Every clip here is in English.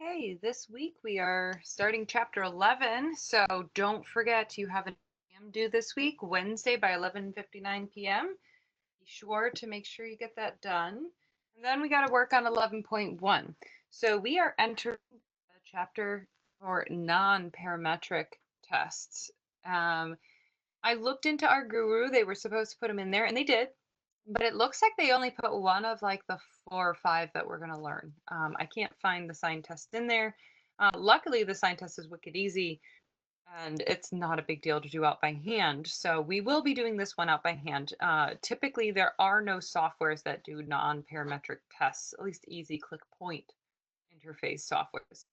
Okay, this week we are starting chapter 11. So don't forget you have an exam due this week, Wednesday by 11:59 p.m. Be sure to make sure you get that done. And then we got to work on 11.1. So we are entering a chapter for non-parametric tests. Um, I looked into our guru. They were supposed to put them in there, and they did. But it looks like they only put one of like the 4 or 5 that we're going to learn. I can't find the sign test in there. Luckily, the sign test is wicked easy and it's not a big deal to do out by hand. So we will be doing this one out by hand. Typically, there are no softwares that do non-parametric tests, at least easy click point interface softwares.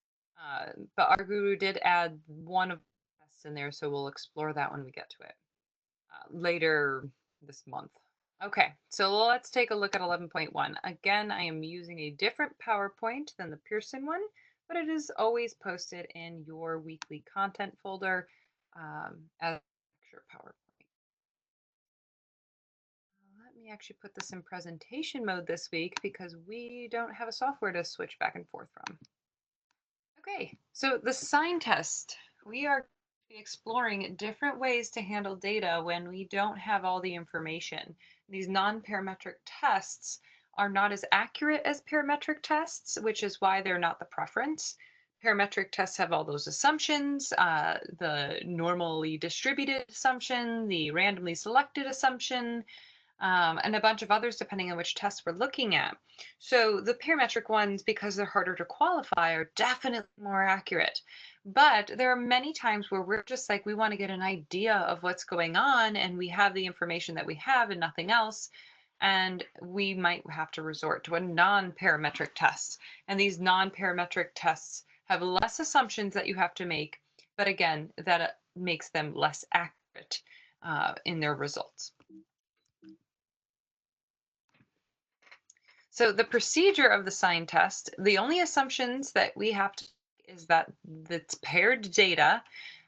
But our guru did add one of the tests in there, so we'll explore that when we get to it later this month. Okay, so let's take a look at 11.1. Again, I am using a different PowerPoint than the Pearson one, but it is always posted in your weekly content folder as a lecture PowerPoint. Let me actually put this in presentation mode this week because we don't have a software to switch back and forth from. Okay, so the sign test. We are exploring different ways to handle data when we don't have all the information. These non-parametric tests are not as accurate as parametric tests, which is why they're not the preference. Parametric tests have all those assumptions, the normally distributed assumption, the randomly selected assumption, and a bunch of others depending on which tests we're looking at. So the parametric ones, because they're harder to qualify, are definitely more accurate. But there are many times where we're just like, we want to get an idea of what's going on and we have the information that we have and nothing else. And we might have to resort to a non-parametric test. And these non-parametric tests have less assumptions that you have to make, but again, that makes them less accurate in their results. So the procedure of the sign test, the only assumptions that we have to make is that it's paired data,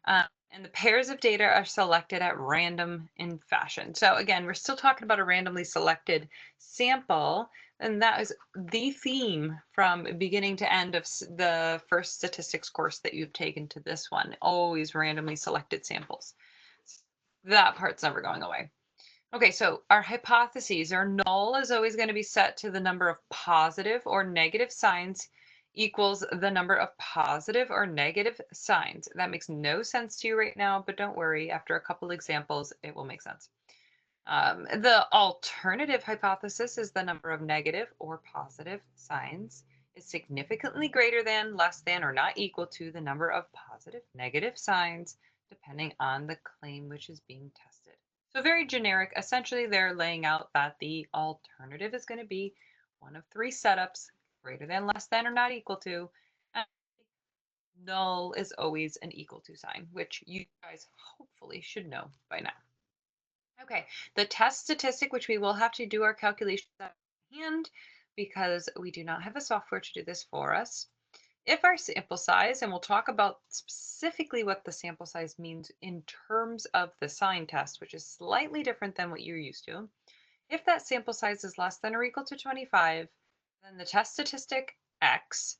and the pairs of data are selected at random in fashion. So again, we're still talking about a randomly selected sample, and that is the theme from beginning to end of the first statistics course that you've taken to this one, always randomly selected samples. That part's never going away. Okay, so our hypotheses, our null is always going to be set to the number of positive or negative signs equals the number of positive or negative signs. That makes no sense to you right now, but don't worry, after a couple examples, it will make sense. The alternative hypothesis is the number of negative or positive signs is significantly greater than, less than, or not equal to the number of positive, negative signs, depending on the claim which is being tested. So very generic. Essentially, they're laying out that the alternative is going to be one of 3 setups, greater than, less than, or not equal to. And null is always an equal to sign, which you guys hopefully should know by now. Okay, the test statistic, which we will have to do our calculations by hand because we do not have a software to do this for us. If our sample size, and we'll talk about specifically what the sample size means in terms of the sign test, which is slightly different than what you're used to. If that sample size is less than or equal to 25, then the test statistic X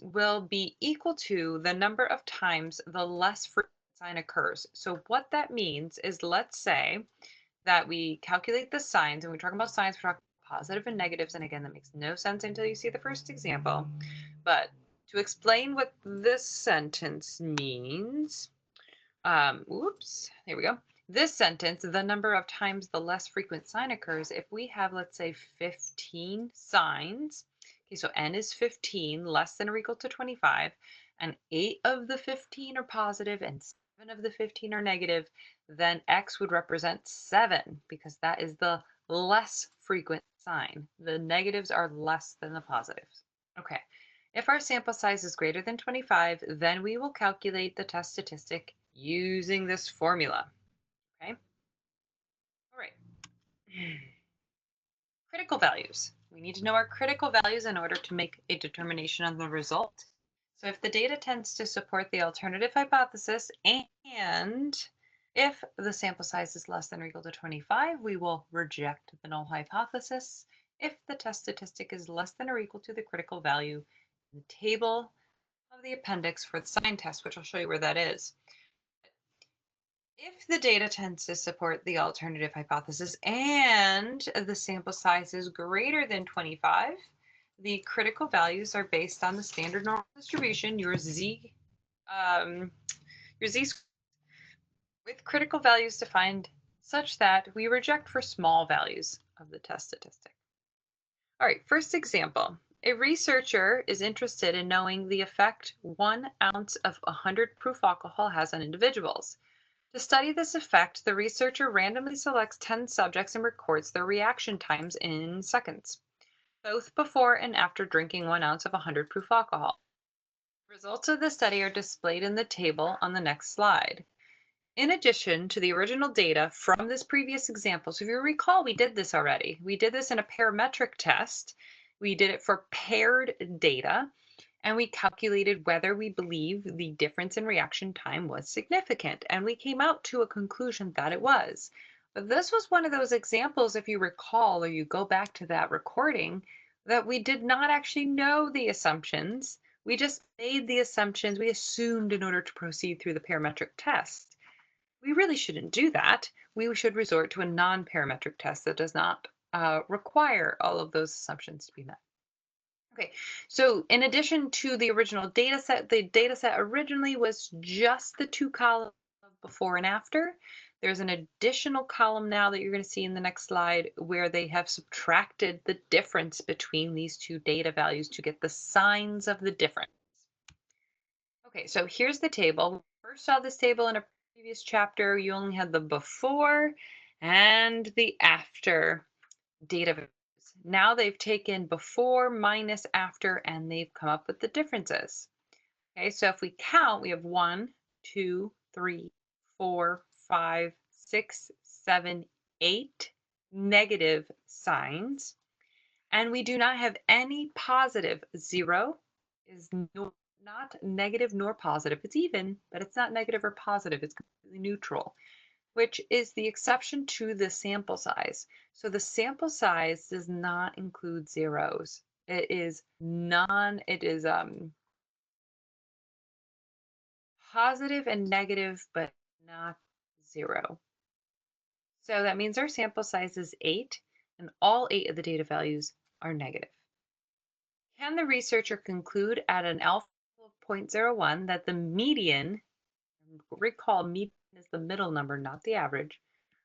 will be equal to the number of times the less frequent sign occurs. So what that means is, let's say that we calculate the signs, and we're talking about signs, we're talking about positive and negatives, and again, that makes no sense until you see the first example. But to explain what this sentence means, oops, here we go. This sentence, the number of times the less frequent sign occurs, if we have, let's say, 15 signs, okay, so n is 15, less than or equal to 25, and 8 of the 15 are positive and 7 of the 15 are negative, then x would represent 7 because that is the less frequent sign. The negatives are less than the positives. Okay, if our sample size is greater than 25, then we will calculate the test statistic using this formula. Okay. All right. Critical values. We need to know our critical values in order to make a determination on the result. So if the data tends to support the alternative hypothesis and if the sample size is less than or equal to 25, we will reject the null hypothesis. If the test statistic is less than or equal to the critical value, the table of the appendix for the sign test, which I'll show you where that is. If the data tends to support the alternative hypothesis and the sample size is greater than 25, the critical values are based on the standard normal distribution, um, your z with critical values defined such that we reject for small values of the test statistic. All right, first example. A researcher is interested in knowing the effect 1 ounce of 100 proof alcohol has on individuals. To study this effect, the researcher randomly selects 10 subjects and records their reaction times in seconds, both before and after drinking 1 ounce of 100 proof alcohol. Results of the study are displayed in the table on the next slide. In addition to the original data from this previous example, so if you recall, we did this already. We did this in a parametric test. We did it for paired data, and we calculated whether we believe the difference in reaction time was significant. And we came out to a conclusion that it was. But this was one of those examples, if you recall, or you go back to that recording, that we did not actually know the assumptions. We just made the assumptions we assumed in order to proceed through the parametric test. We really shouldn't do that. We should resort to a non-parametric test that does not require all of those assumptions to be met. Okay, so in addition to the original data set, the data set originally was just the two columns of before and after. There's an additional column now that you're going to see in the next slide where they have subtracted the difference between these two data values to get the signs of the difference. Okay, so here's the table. First saw this table in a previous chapter. You only had the before and the after data values. Now they've taken before minus after and they've come up with the differences. Okay, so if we count, we have 1, 2, 3, 4, 5, 6, 7, 8 negative signs. And we do not have any positive. 0 is not negative nor positive. It's even, but it's not negative or positive. It's completely neutral, which is the exception to the sample size. So the sample size does not include zeros. It is positive and negative, but not 0. So that means our sample size is 8, and all 8 of the data values are negative. Can the researcher conclude at an alpha of 0.01 that the median, recall median is the middle number, not the average,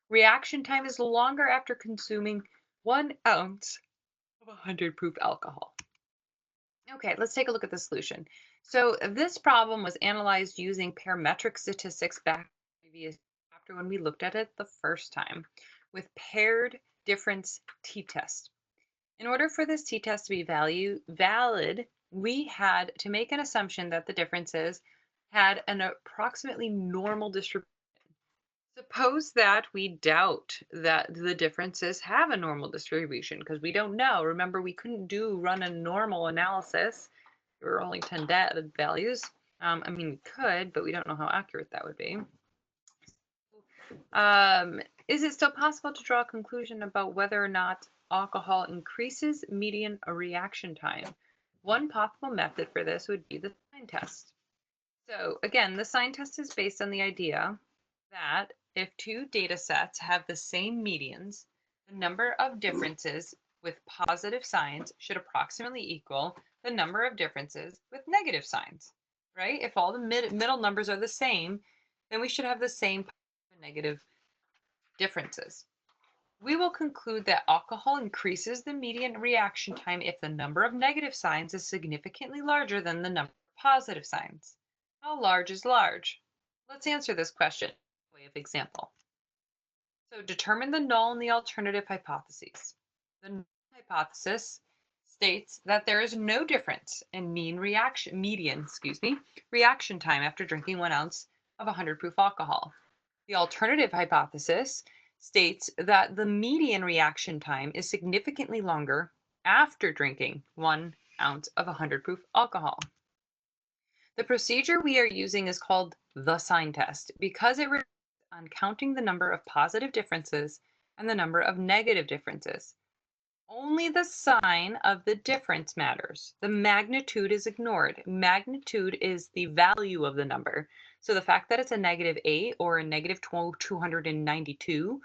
reaction time is longer after consuming 1 ounce of 100 proof alcohol? Okay, let's take a look at the solution. So this problem was analyzed using parametric statistics back previous after when we looked at it the first time with paired difference t-test. In order for this t-test to be valid, we had to make an assumption that the differences had an approximately normal distribution. Suppose that we doubt that the differences have a normal distribution because we don't know. Remember, we couldn't run a normal analysis. There were only 10 data values. I mean, we could, but we don't know how accurate that would be. Is it still possible to draw a conclusion about whether or not alcohol increases median reaction time? One possible method for this would be the sign test. So again, the sign test is based on the idea that if two data sets have the same medians, the number of differences with positive signs should approximately equal the number of differences with negative signs, right? If all the middle numbers are the same, then we should have the same positive and negative differences. We will conclude that alcohol increases the median reaction time if the number of negative signs is significantly larger than the number of positive signs. How large is large? Let's answer this question by way of example. So determine the null and the alternative hypotheses. The null hypothesis states that there is no difference in median reaction time after drinking 1 ounce of 100 proof alcohol. The alternative hypothesis states that the median reaction time is significantly longer after drinking 1 ounce of 100 proof alcohol. The procedure we are using is called the sign test because it relies on counting the number of positive differences and the number of negative differences. Only the sign of the difference matters. The magnitude is ignored. Magnitude is the value of the number. So the fact that it's a -8 or a negative 292,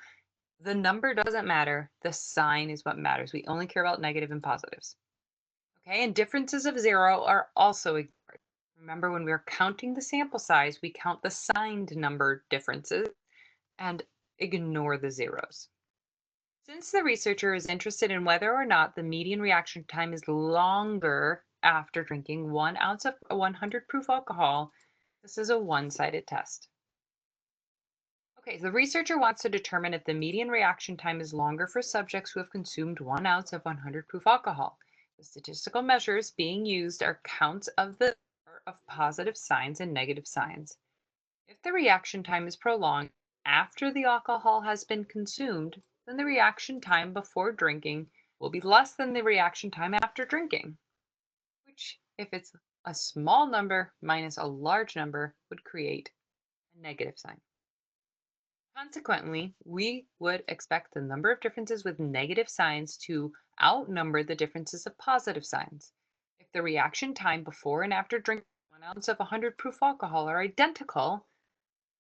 the number doesn't matter. The sign is what matters. We only care about negative and positives. Okay, and differences of 0 are also ignored. Remember, when we're counting the sample size, we count the signed number differences and ignore the zeros. Since the researcher is interested in whether or not the median reaction time is longer after drinking 1 ounce of 100 proof alcohol, this is a one-sided test. Okay, the researcher wants to determine if the median reaction time is longer for subjects who have consumed 1 ounce of 100 proof alcohol. The statistical measures being used are counts of the number of positive signs and negative signs. If the reaction time is prolonged after the alcohol has been consumed, then the reaction time before drinking will be less than the reaction time after drinking, which, if it's a small number minus a large number, would create a negative sign. Consequently, we would expect the number of differences with negative signs to outnumber the differences of positive signs. If the reaction time before and after drinking 1 ounce of 100 proof alcohol are identical,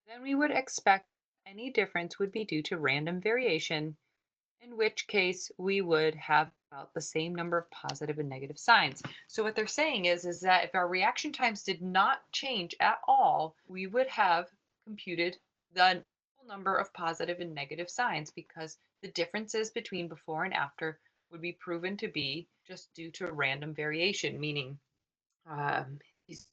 then we would expect any difference would be due to random variation, in which case we would have about the same number of positive and negative signs. So what they're saying is that if our reaction times did not change at all, we would have computed the number of positive and negative signs because the differences between before and after would be proven to be just due to random variation, meaning these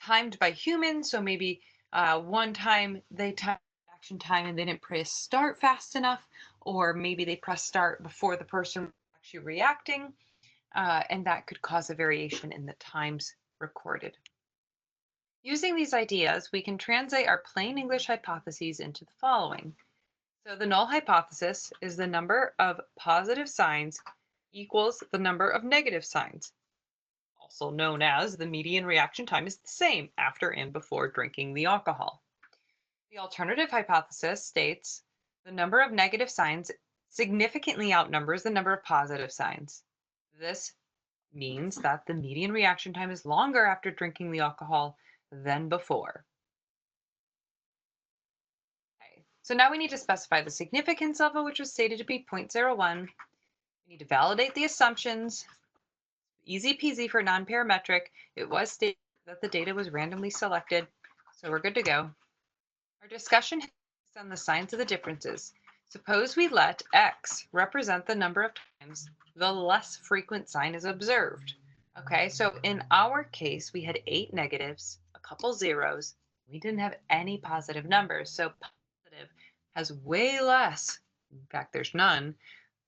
timed by humans. So maybe one time they timed action time and they didn't press start fast enough, or maybe they press start before the person was actually reacting, and that could cause a variation in the times recorded. Using these ideas, we can translate our plain English hypotheses into the following. So the null hypothesis is the number of positive signs equals the number of negative signs, also known as the median reaction time is the same after and before drinking the alcohol. The alternative hypothesis states the number of negative signs significantly outnumbers the number of positive signs. This means that the median reaction time is longer after drinking the alcohol than before. Okay, so now we need to specify the significance level, which was stated to be 0.01. We need to validate the assumptions. Easy peasy for non-parametric. It was stated that the data was randomly selected, so we're good to go. Our discussion is on the signs of the differences. Suppose we let X represent the number of times the less frequent sign is observed. Okay, so in our case, we had 8 negatives, a couple zeros. We didn't have any positive numbers, so positive has way less. In fact, there's none.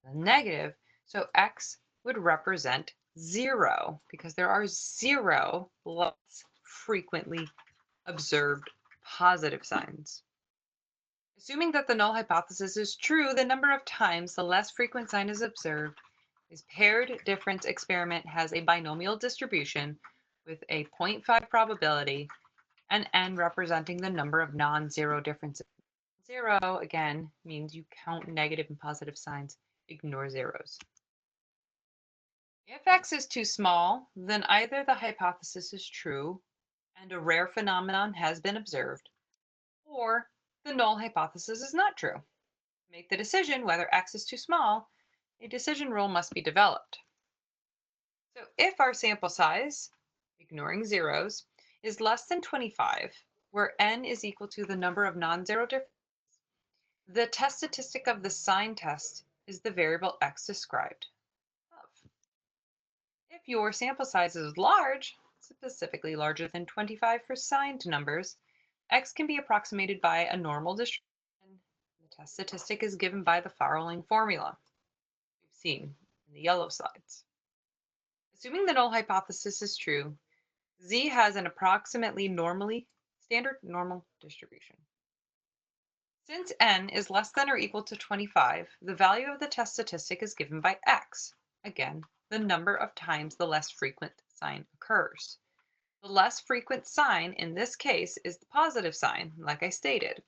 The negative, so X would represent 0 because there are 0 less frequently observed positive signs. Assuming that the null hypothesis is true, the number of times the less frequent sign is observed, this paired difference experiment has a binomial distribution with a 0.5 probability and n representing the number of non-zero differences. 0, again, means you count negative and positive signs, ignore zeros. If X is too small, then either the hypothesis is true and a rare phenomenon has been observed, or the null hypothesis is not true. To make the decision whether X is too small, a decision rule must be developed. So if our sample size, ignoring zeros, is less than 25, where n is equal to the number of non-zero differences, the test statistic of the sign test is the variable X described above. If your sample size is large, specifically larger than 25 for signed numbers, X can be approximated by a normal distribution. The test statistic is given by the following formula we've seen in the yellow slides. Assuming the null hypothesis is true, Z has an approximately standard normal distribution. Since n is less than or equal to 25, the value of the test statistic is given by X. Again, the number of times the less frequent sign occurs. The less frequent sign in this case is the positive sign, like I stated.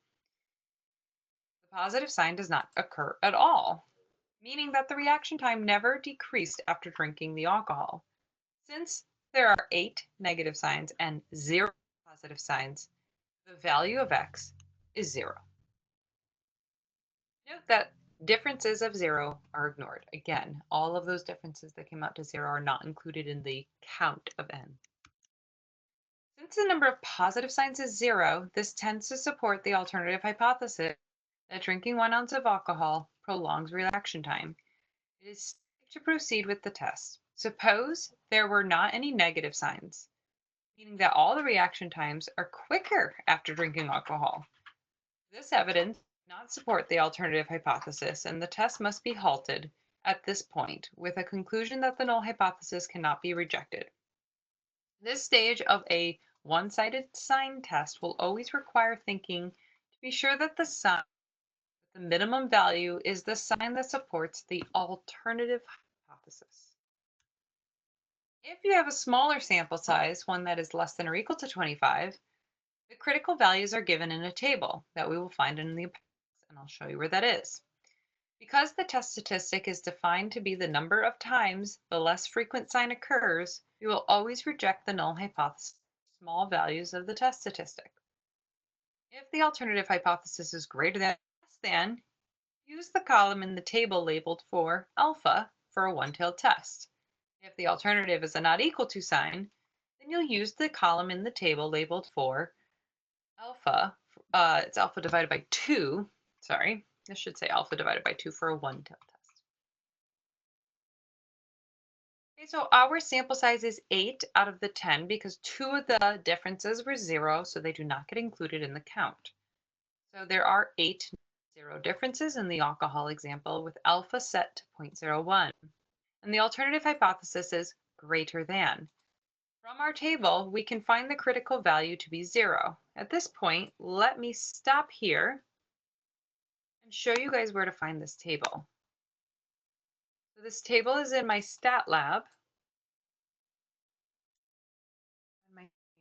The positive sign does not occur at all, meaning that the reaction time never decreased after drinking the alcohol. Since there are 8 negative signs and 0 positive signs, the value of x is 0. Note that differences of 0 are ignored. Again, all of those differences that came out to 0 are not included in the count of n. Since the number of positive signs is 0, this tends to support the alternative hypothesis that drinking 1 ounce of alcohol prolongs reaction time. It is safe to proceed with the test. Suppose there were not any negative signs, meaning that all the reaction times are quicker after drinking alcohol. This evidence does not support the alternative hypothesis, and the test must be halted at this point with a conclusion that the null hypothesis cannot be rejected. This stage of a one-sided sign test will always require thinking to be sure that the sign with the minimum value is the sign that supports the alternative hypothesis. If you have a smaller sample size, one that is less than or equal to 25, the critical values are given in a table that we will find in the appendix, and I'll show you where that is. Because the test statistic is defined to be the number of times the less frequent sign occurs, we will always reject the null hypothesis for small values of the test statistic. If the alternative hypothesis is greater than or less than, use the column in the table labeled for alpha for a one-tailed test. If the alternative is a not equal to sign, then you'll use the column in the table labeled for alpha. It's alpha divided by 2. Sorry, this should say alpha divided by 2 for a one-tailed test. Okay, so our sample size is 8 out of the 10 because 2 of the differences were 0, so they do not get included in the count. So there are 8 0 differences in the alcohol example with alpha set to 0.01. And the alternative hypothesis is greater than. From our table, we can find the critical value to be 0. At this point, let me stop here and show you guys where to find this table. So this table is in my stat lab.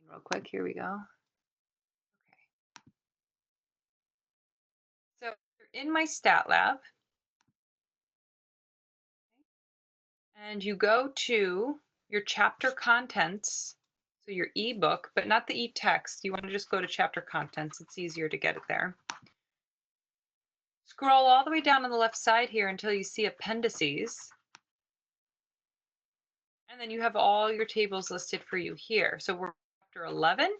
Real quick, here we go. Okay. So you're in my stat lab, and you go to your chapter contents, so your ebook, but not the e-text. You want to just go to chapter contents. It's easier to get it there. Scroll all the way down on the left side here until you see appendices. And then you have all your tables listed for you here. So we're chapter 11,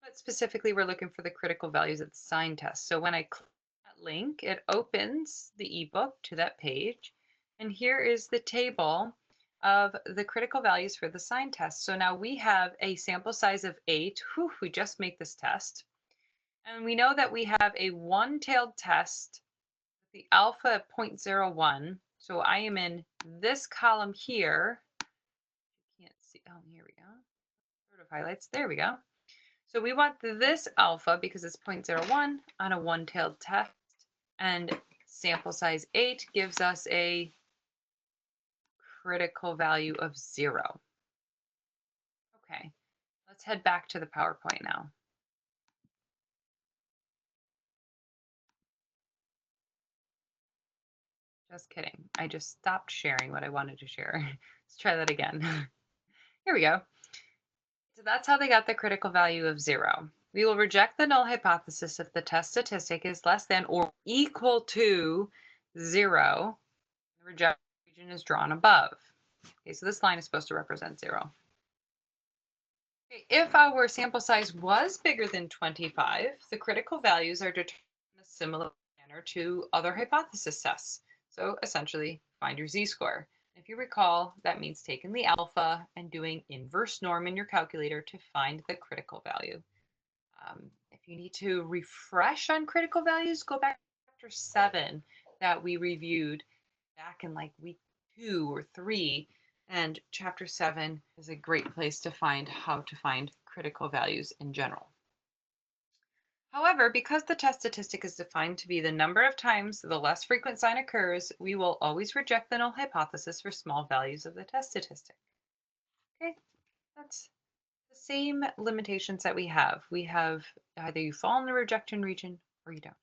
but specifically we're looking for the critical values of the sign test. So when I click that link, it opens the ebook to that page. And here is the table of the critical values for the sign test. So now we have a sample size of 8. Whew, we just make this test. And we know that we have a one-tailed test with the alpha at 0.01. So I am in this column here. You can't see. Oh, here we go. Sort of highlights. There we go. So we want this alpha because it's 0.01 on a one-tailed test. And sample size 8 gives us a critical value of 0. Okay, let's head back to the PowerPoint now. Just kidding. I just stopped sharing what I wanted to share. Let's try that again. Here we go. So that's how they got the critical value of 0. We will reject the null hypothesis if the test statistic is less than or equal to 0. The rejection region is drawn above. Okay, so this line is supposed to represent 0. Okay, if our sample size was bigger than 25, the critical values are determined in a similar manner to other hypothesis tests. So essentially, find your z-score. If you recall, that means taking the alpha and doing inverse norm in your calculator to find the critical value. If you need to refresh on critical values, go back to chapter 7 that we reviewed back in like week 2 or 3. And chapter 7 is a great place to find how to find critical values in general. However, because the test statistic is defined to be the number of times the less frequent sign occurs, we will always reject the null hypothesis for small values of the test statistic. Okay, that's the same limitations that we have. We have either you fall in the rejection region or you don't.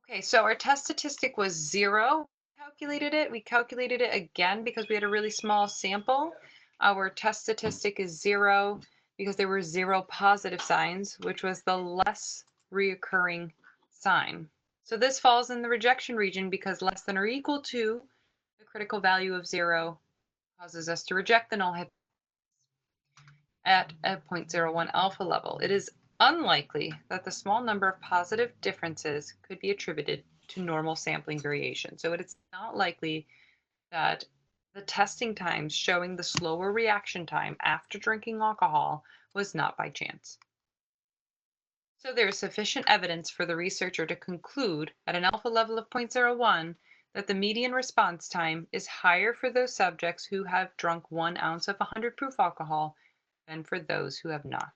Okay, so our test statistic was 0. We calculated it again because we had a really small sample. Our test statistic is 0 because there were 0 positive signs, which was the less reoccurring sign. So this falls in the rejection region because less than or equal to the critical value of 0 causes us to reject the null hypothesis at a zero point zero 0.01 alpha level. It is unlikely that the small number of positive differences could be attributed to normal sampling variation. So it's not likely that the testing times showing the slower reaction time after drinking alcohol was not by chance. So there is sufficient evidence for the researcher to conclude at an alpha level of 0.01 that the median response time is higher for those subjects who have drunk 1 ounce of 100 proof alcohol than for those who have not.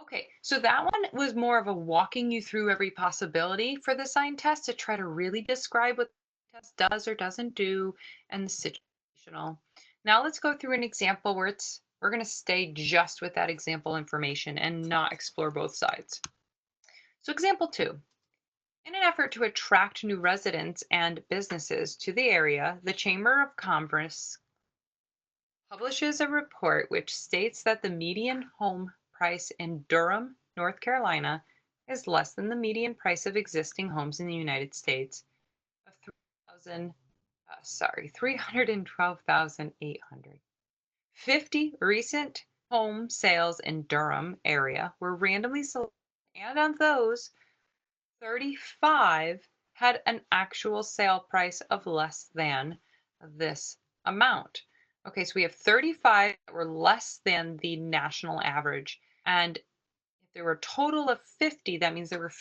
Okay, so that one was more of a walking you through every possibility for the sign test to try to really describe what the test does or doesn't do and the situational. Now let's go through an example where we're going to stay just with that example information and not explore both sides. So example 2. In an effort to attract new residents and businesses to the area, the Chamber of Commerce publishes a report which states that the median home price in Durham, North Carolina, is less than the median price of existing homes in the United States of 312,800. 50 recent home sales in Durham area were randomly selected, and of those, 35 had an actual sale price of less than this amount. Okay, so we have 35 that were less than the national average. And if there were a total of 50, that means there were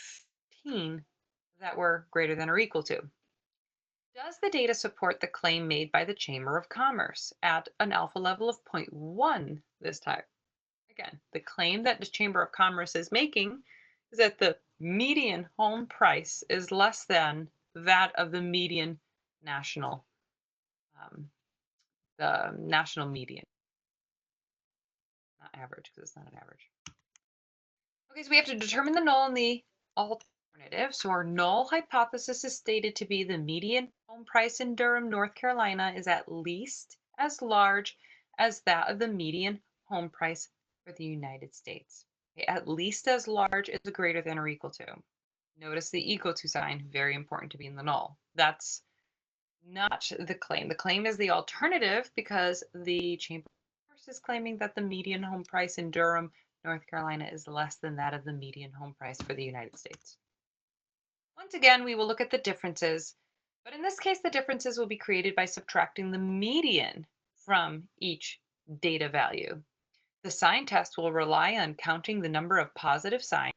15 that were greater than or equal to. Does the data support the claim made by the Chamber of Commerce at an alpha level of zero point 0.1 this time? Again, the claim that the Chamber of Commerce is making is that the median home price is less than that of the median national, um, the national median, not average because it's not an average. Okay, so we have to determine the null and the alternative. So our null hypothesis is stated to be the median home price in Durham, North Carolina is at least as large as that of the median home price for the United States. Okay, at least as large is greater than or equal to. Notice the equal to sign, very important to be in the null. That's not the claim. The claim is the alternative because the Chamber of Commerce is claiming that the median home price in Durham, North Carolina is less than that of the median home price for the United States. Once again, we will look at the differences, but in this case, the differences will be created by subtracting the median from each data value. The sign test will rely on counting the number of positive signs,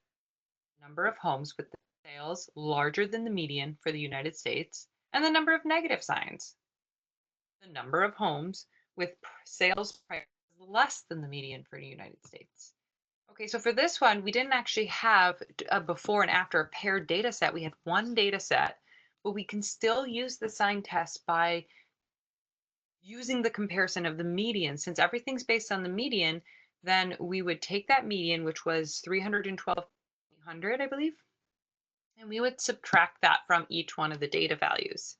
number of homes with sales larger than the median for the United States, and the number of negative signs, the number of homes with sales prices less than the median for the United States. Okay, so for this one, we didn't actually have a before and after a paired data set. We had one data set, but we can still use the sign test by using the comparison of the median. Since everything's based on the median, then we would take that median, which was 312,800, I believe, and we would subtract that from each one of the data values.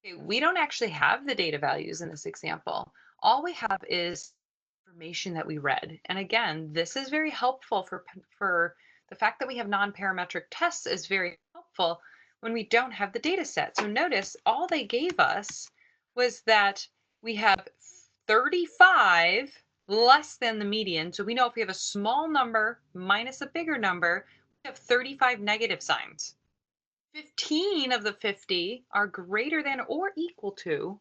Okay, we don't actually have the data values in this example. All we have is information that we read. And again, this is very helpful for the fact that we have non-parametric tests is very helpful when we don't have the data set. So notice all they gave us was that we have 35 less than the median. So we know if we have a small number minus a bigger number, we have 35 negative signs. 15 of the 50 are greater than or equal to.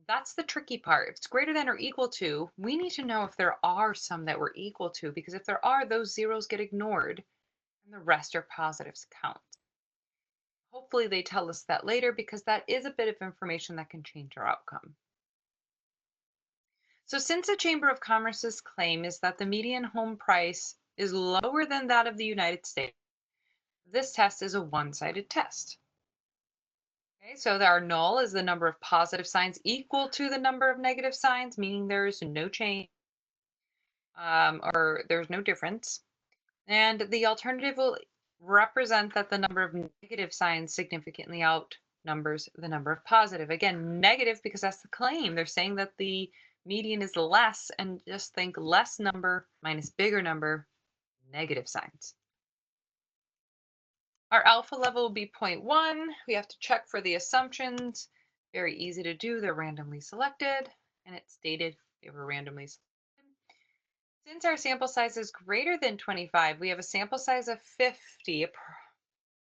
That's the tricky part. If it's greater than or equal to, we need to know if there are some that we're equal to, because if there are, those zeros get ignored and the rest are positives count. Hopefully they tell us that later because that is a bit of information that can change our outcome. So since the Chamber of Commerce's claim is that the median home price is lower than that of the United States, this test is a one-sided test. Okay, so our null is the number of positive signs equal to the number of negative signs, meaning there's no change or there's no difference. And the alternative will represent that the number of negative signs significantly outnumbers the number of positive. Again, negative because that's the claim. They're saying that the median is less, and just think less number minus bigger number, negative signs. Our alpha level will be 0.1. We have to check for the assumptions. Very easy to do. They're randomly selected, and it's stated they were randomly selected. Since our sample size is greater than 25, we have a sample size of 50,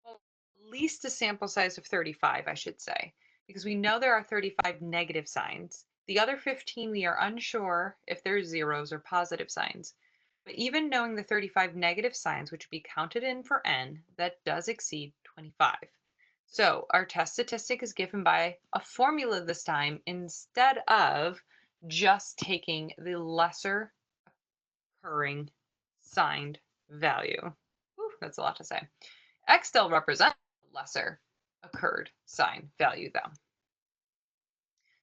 well, at least a sample size of 35, I should say, because we know there are 35 negative signs. The other 15, we are unsure if they're zeros or positive signs. But even knowing the 35 negative signs, which would be counted in for n, that does exceed 25. So our test statistic is given by a formula this time instead of just taking the lesser occurring signed value. Whew, that's a lot to say. X still represents lesser occurred sign value though.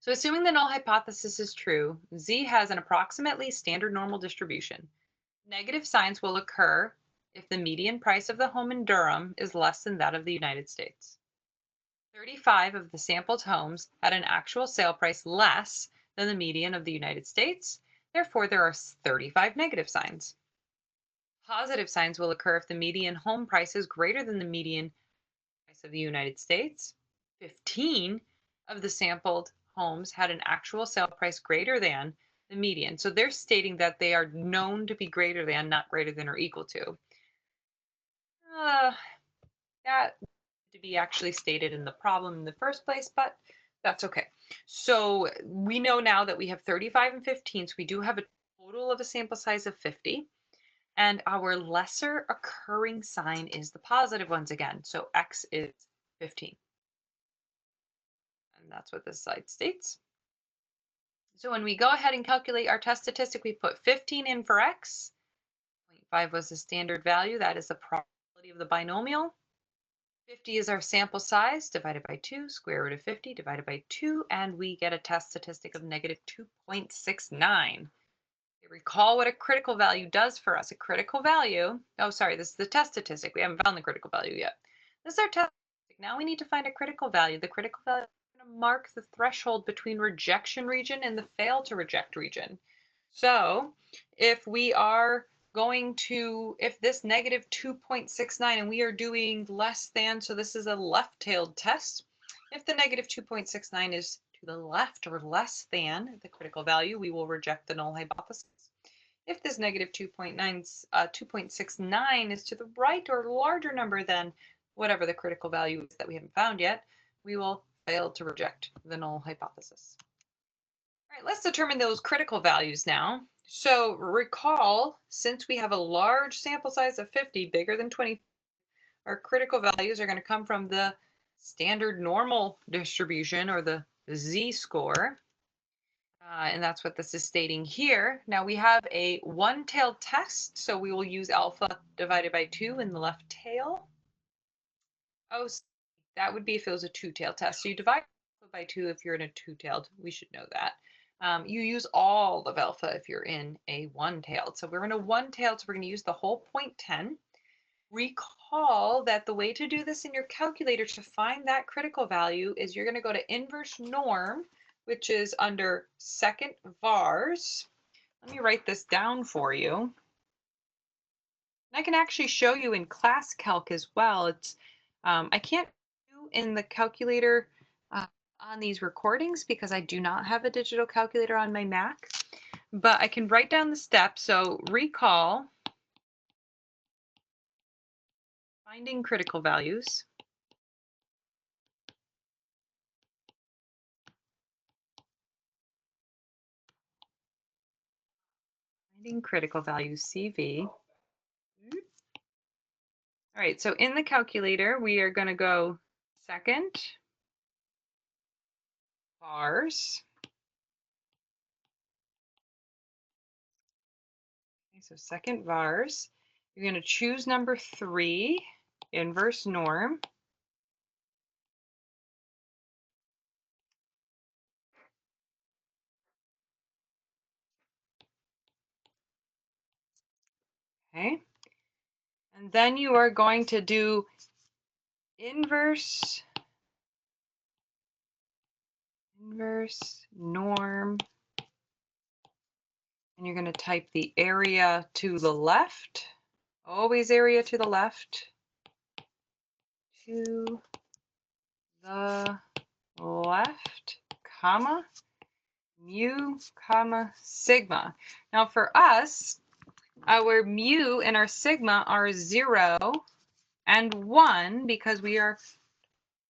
So assuming the null hypothesis is true, Z has an approximately standard normal distribution. Negative signs will occur if the median price of the home in Durham is less than that of the United States. 35 of the sampled homes had an actual sale price less than the median of the United States. Therefore, there are 35 negative signs. Positive signs will occur if the median home price is greater than the median price of the United States. 15 of the sampled homes had an actual sale price greater than the median. So they're stating that they are known to be greater than, not greater than or equal to. That to be actually stated in the problem in the first place, but that's okay. So we know now that we have 35 and 15, so we do have a total of a sample size of 50. And our lesser occurring sign is the positive ones again. So X is 15. And that's what this slide states. So when we go ahead and calculate our test statistic, we put 15 in for X. 0.5 was the standard value. That is the probability of the binomial. 50 is our sample size divided by 2, square root of 50 divided by 2, and we get a test statistic of negative 2.69. Recall what a critical value does for us. A critical value, oh, sorry, this is the test statistic. We haven't found the critical value yet. This is our test statistic. Now we need to find a critical value. The critical value is going to mark the threshold between rejection region and the fail to reject region. So if we are going to, if this negative 2.69 and we are doing less than, so this is a left-tailed test. If the negative 2.69 is to the left or less than the critical value, we will reject the null hypothesis. If this negative 2.69 is to the right or larger number than whatever the critical value is that we haven't found yet, we will fail to reject the null hypothesis. All right, let's determine those critical values now. So recall, since we have a large sample size of 50, bigger than 20, our critical values are going to come from the standard normal distribution or the z-score. And that's what this is stating here. Now we have a one-tailed test, so we will use alpha divided by 2 in the left tail. Oh, that would be if it was a two-tailed test. So you divide alpha by 2 if you're in a two-tailed. We should know that. You use all of alpha if you're in a one-tailed. So we're in a one-tailed, so we're going to use the whole 0.10. Recall that the way to do this in your calculator to find that critical value is you're going to go to inverse norm, which is under second vars. Let me write this down for you. I can actually show you in class calc as well. It's I can't do in the calculator on these recordings because I do not have a digital calculator on my Mac, but I can write down the steps. So recall, finding critical values, finding critical values, CV. All right, so in the calculator, we are going to go second vars. Okay, so second vars. You're going to choose number 3, inverse norm. Okay. And then you are going to do inverse norm, and you're going to type the area to the left, always area to the left, to the left, comma, mu, comma, sigma. Now for us, our mu and our sigma are 0 and 1 because we are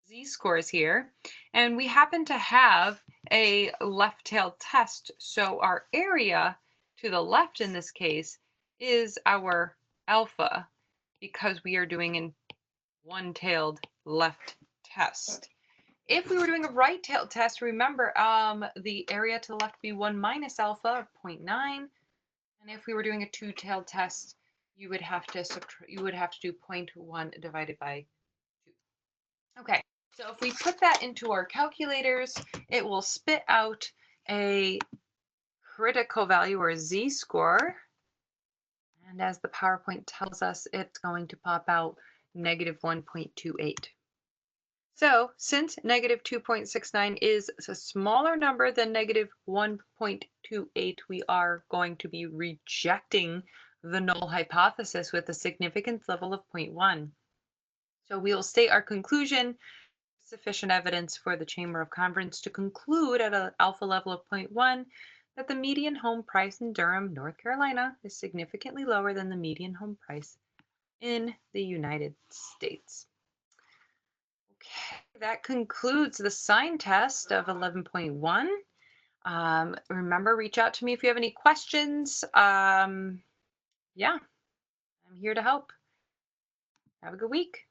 z-scores here, and we happen to have a left-tailed test, so our area to the left in this case is our alpha because we are doing an one-tailed left test. If we were doing a right-tailed test, remember the area to the left would be 1 minus alpha, 0.9, and if we were doing a two-tailed test, you would have to do 0.1 divided by 2. Okay, so if we put that into our calculators, it will spit out a critical value or z-score. And as the PowerPoint tells us, it's going to pop out negative 1.28. So since negative 2.69 is a smaller number than negative 1.28, we are going to be rejecting the null hypothesis with a significance level of 0.1. So we will state our conclusion: sufficient evidence for the Chamber of Conference to conclude at an alpha level of 0.1 that the median home price in Durham, North Carolina is significantly lower than the median home price in the United States. Okay, that concludes the sign test of 11.1. Remember, reach out to me if you have any questions. Yeah, I'm here to help. Have a good week.